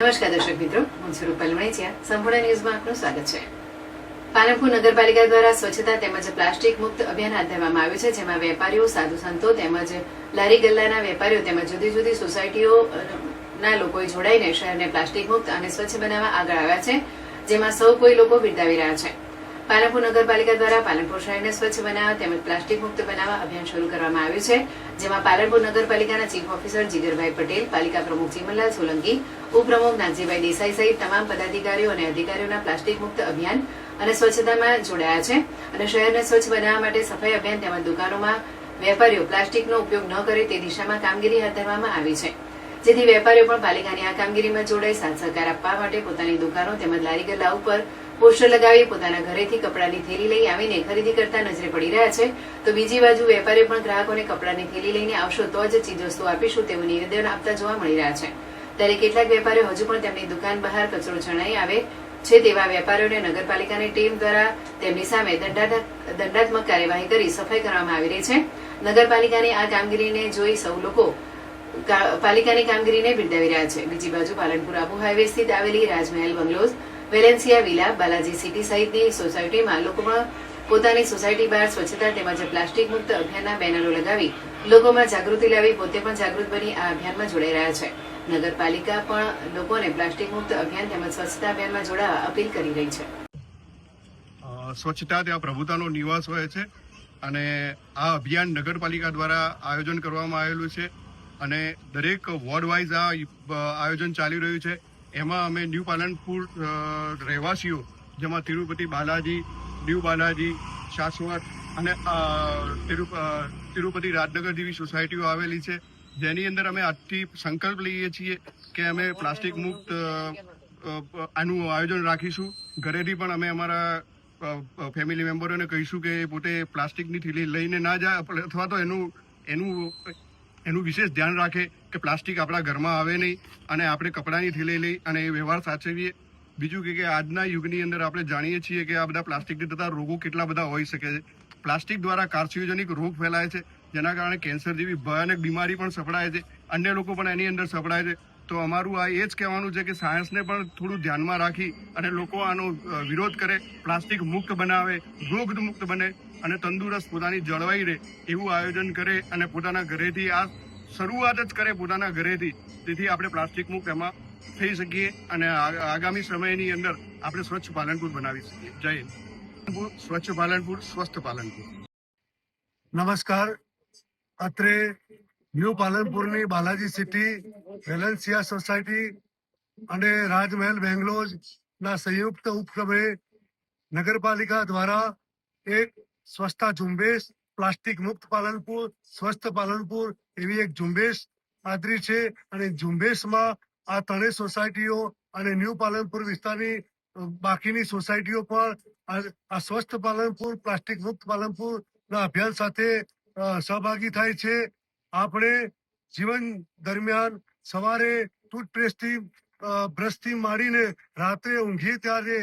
નમસ્કાર દર્શક મિત્રો, હું છું રૂપલ મણિચિયા. સંપૂર્ણ ન્યૂઝમાં આપનું સ્વાગત છે. પાલનપુર નગરપાલિકા દ્વારા સ્વચ્છતા તેમજ પ્લાસ્ટિક મુક્ત અભિયાન હાથ ધરવામાં આવ્યું છે, જેમાં વેપારીઓ, સાધુ સંતો તેમજ લારી ગલ્લાના વેપારીઓ તેમજ જુદી જુદી સોસાયટીઓના લોકોએ જોડાઈને શહેરને પ્લાસ્ટિક મુક્ત અને સ્વચ્છ બનાવવા આગળ આવ્યા છે, જેમાં સૌ કોઈ લોકો બિરદાવી રહ્યા છે. પાલનપુર નગરપાલિકા દ્વારા પાલનપુર શહેરને સ્વચ્છ બનાવવા તેમજ પ્લાસ્ટિક મુક્ત બનાવવા અભિયાન શરૂ કરવામાં આવ્યું છે, જેમાં પાલનપુર નગરપાલિકાના ચીફ ઓફિસર જીગરભાઈ પટેલ, પાલિકા પ્રમુખ ચીમનલાલ સોલંકી, ઉપપ્રમુખ નાગજીભાઈ દેસાઈ સહિત તમામ પદાધિકારીઓ અને અધિકારીઓના પ્લાસ્ટિક મુક્ત અભિયાન અને સ્વચ્છતામાં જોડાયા છે અને શહેરને સ્વચ્છ બનાવવા માટે સફાઈ અભિયાન તેમજ દુકાનોમાં વેપારીઓ પ્લાસ્ટિકનો ઉપયોગ ન કરે તે દિશામાં કામગીરી હાથ ધરવામાં આવી છે, જેથી વેપારીઓ પણ પાલિકાની આ કામગીરીમાં જોડાઈ સાથ સહકાર આપવા માટે પોતાની દુકાનો તેમજ લારી ગલ્લા ઉપર પોસ્ટર લગાવી પોતાના ઘરેથી કપડાની થેલી લઈ આવીને ખરીદી કરતા નજરે પડી રહ્યા છે. તો બીજી બાજુ વેપારીઓ પણ ગ્રાહકોને કપડાની થેલી લઈને આવશો તો જ ચીજવસ્તુ આપીશું તેવું નિવેદન આપતા જોવા મળી રહ્યા છે. ત્યારે કેટલાક વેપારીઓ હજુ પણ તેમની દુકાન બહાર કચરો જણાઈ આવે છે તેવા વેપારીઓને નગરપાલિકાની ટીમ દ્વારા તેમની સામે દંડાત્મક કાર્યવાહી કરી સફાઈ કરવામાં આવી રહી છે. નગરપાલિકાની આ કામગીરીને જોઈ સૌ લોકો પાલિકાની કામગીરીને બિરદાવી રહ્યા છે. બીજી બાજુ પાલનપુર આબુ હાઈવે સ્થિત આવેલી Rajmahal bungalows, Valencia villa, Balaji city સહિતની સોસાયટીમાં લોકોમાં પોતાની સોસાયટી બહાર સ્વચ્છતા તેમજ પ્લાસ્ટિક મુક્ત અભિયાનના બેનરો લગાવી લોકોમાં જાગૃતિ લાવી પોતે પણ જાગૃત બની આ અભિયાનમાં જોડાઈ રહ્યા છે. નગરપાલિકા પણ લોકોને પ્લાસ્ટિક મુક્ત અભિયાન તેમજ સ્વચ્છતા અભિયાનમાં જોડાવા અપીલ કરી રહી છે. સ્વચ્છતા ત્યાં પ્રભુતાનો નિવાસ હોય છે અને આ અભિયાન નગરપાલિકા દ્વારા આયોજન કરવામાં આવેલું છે અને દરેક વોર્ડ વાઇઝ આ આયોજન ચાલી રહ્યું છે. એમાં અમે ન્યૂ પાલનપુર રહેવાસીઓ, જેમાં તિરુપતિ બાલાજી, ન્યૂ બાલાજી, શાશ્વત અને તિરુપતિ રાજનગર જેવી સોસાયટીઓ આવેલી છે, જેની અંદર અમે આજથી સંકલ્પ લઈએ છીએ કે અમે પ્લાસ્ટિક મુક્ત આનું આયોજન રાખીશું. ઘરેથી પણ અમે અમારા ફેમિલી મેમ્બરોને કહીશું કે પોતે પ્લાસ્ટિકની થેલી લઈને ના જાય અથવા તો એનું વિશેષ ધ્યાન રાખે કે પ્લાસ્ટિક આપણા ઘરમાં આવે નહીં અને આપણે કપડાની થેલી લઈ અને એ વ્યવહાર સાચવીએ. બીજું કે આજના યુગની અંદર આપણે જાણીએ છીએ કે આ બધા પ્લાસ્ટિકથી થતા રોગો કેટલા બધા હોઈ શકે છે. પ્લાસ્ટિક દ્વારા કાર્સિયોજનિક રોગ ફેલાય છે, જેના કારણે કેન્સર જેવી ભયાનક બીમારી પણ સપડાય છે, અન્ય લોકો પણ એની અંદર સપડાય છે. તો અમારું આ એ જ કહેવાનું છે કે સાયન્સને પણ થોડું ધ્યાનમાં રાખી અને લોકો આનો વિરોધ કરે, પ્લાસ્ટિક મુક્ત બનાવે, રોગ મુક્ત બને અને તંદુરસ્ત પોતાની જળવાઈ રહે એવું આયોજન કરે અને પોતાના ઘરેથી આ શરૂઆત જ કરે પોતાના ઘરેથી. તેથી આપણે પ્લાસ્ટિક મુક્ત એમાં થઈ શકીએ અને આગામી સમયની અંદર આપણે સ્વચ્છ પાલનપુર બનાવી શકીએ. જય હિન્દ. સ્વચ્છ પાલનપુર, સ્વસ્થ પાલનપુર. નમસ્કાર. અત્રે ન્યૂ પાલનપુરની બાલાજી સિટી, વેલેન્સિયા સોસાયટી અને રાજમહેલ બેંગ્લોઝના સંયુક્ત ઉપક્રમે નગરપાલિકા દ્વારા એક સ્વચ્છતા ઝુંબેશ, પ્લાસ્ટિક મુક્ત પાલનપુર, સ્વસ્થ પાલનપુર એવી એક ઝુંબેશ આદરી છે અને ઝુંબેશમાં આ ત્રણેય સોસાયટીઓ અને ન્યૂ પાલનપુર વિસ્તારની બાકીની સોસાયટીઓ પણ આ સ્વસ્થ પાલનપુર, પ્લાસ્ટિક મુક્ત પાલનપુરના અભિયાન સાથે સહભાગી થાય છે. આપણે જીવન દરમિયાન સવારે ટૂથપેસ્ટથી બ્રશથી માંડીને રાત્રે ઊંઘીએ ત્યારે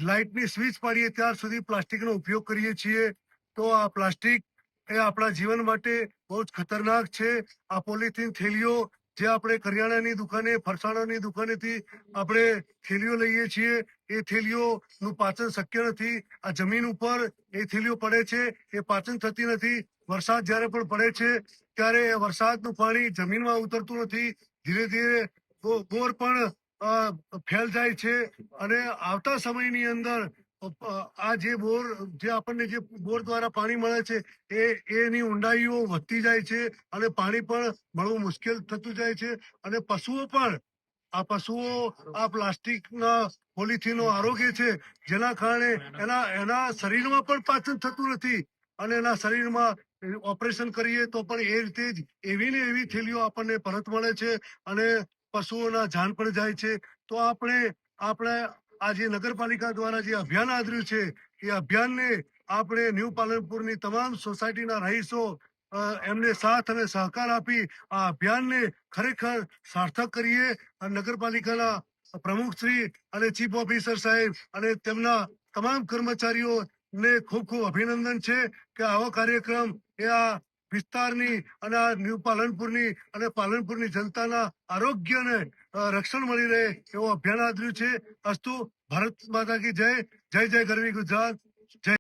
લાઇટની સ્વિચ પાડીએ ત્યાર સુધી પ્લાસ્ટિકનો ઉપયોગ કરીએ છીએ. તો આ પ્લાસ્ટિક એ આપણા જીવન માટે બહુ જ ખતરનાક છે. આ પોલિથીન થેલીઓ જે આપણે કરિયાણાની દુકાને, ફરસાણાની દુકાનેથી આપણે થેલીઓ લઈએ છીએ, એ થેલીઓનું પાચન શક્ય નથી. આ જમીન ઉપર એ થેલીઓ પડે છે, એ પાચન થતી નથી. વરસાદ જ્યારે પણ પડે છે ત્યારે વરસાદનું પાણી જમીનમાં ઉતરતું નથી. ધીરે ધીરે બોર પણ ફેલ જાય છે અને આવતા સમયની અંદર આ જે આપણને જે બોર દ્વારા પાણી મળે છે એની ઊંડાઈઓ વધતી જાય છે અને પાણી પણ મળવું મુશ્કેલ થતું જાય છે અને પશુઓ આ પ્લાસ્ટિકના પોલિથીનો આરોગે છે, જેના કારણે એના શરીરમાં પણ પાચન થતું નથી અને એના શરીરમાં ઓપરેશન કરીએ તો પણ એ રીતે જ એવી ને એવી થેલીઓ આપણને પરત મળે છે અને પશુઓના જાન પણ જાય છે. તો આપણે આ જે નગરપાલિકા દ્વારા જે અભિયાન આદર્યું છે એ અભિયાનને આપણે ન્યૂ પાલનપુરની તમામ સોસાયટીના રહીશો એમને સાથ અને સહકાર આપી આ અભિયાનને ખરેખર સાર્થક કરીએ. નગરપાલિકાના પ્રમુખશ્રી અને ચીફ ઓફિસર સાહેબ અને તેમના તમામ કર્મચારીઓને ખૂબ ખૂબ અભિનંદન છે કે આવો કાર્યક્રમ એ આ વિસ્તારની અને આ ન્યૂ પાલનપુરની અને પાલનપુરની જનતાના આરોગ્યને રક્ષણ મળી રહે એવું અભિયાન આદર્યું છે. અસ્તુ ભારત માતા કી જય. જય જય ગરવી ગુજરાત. જય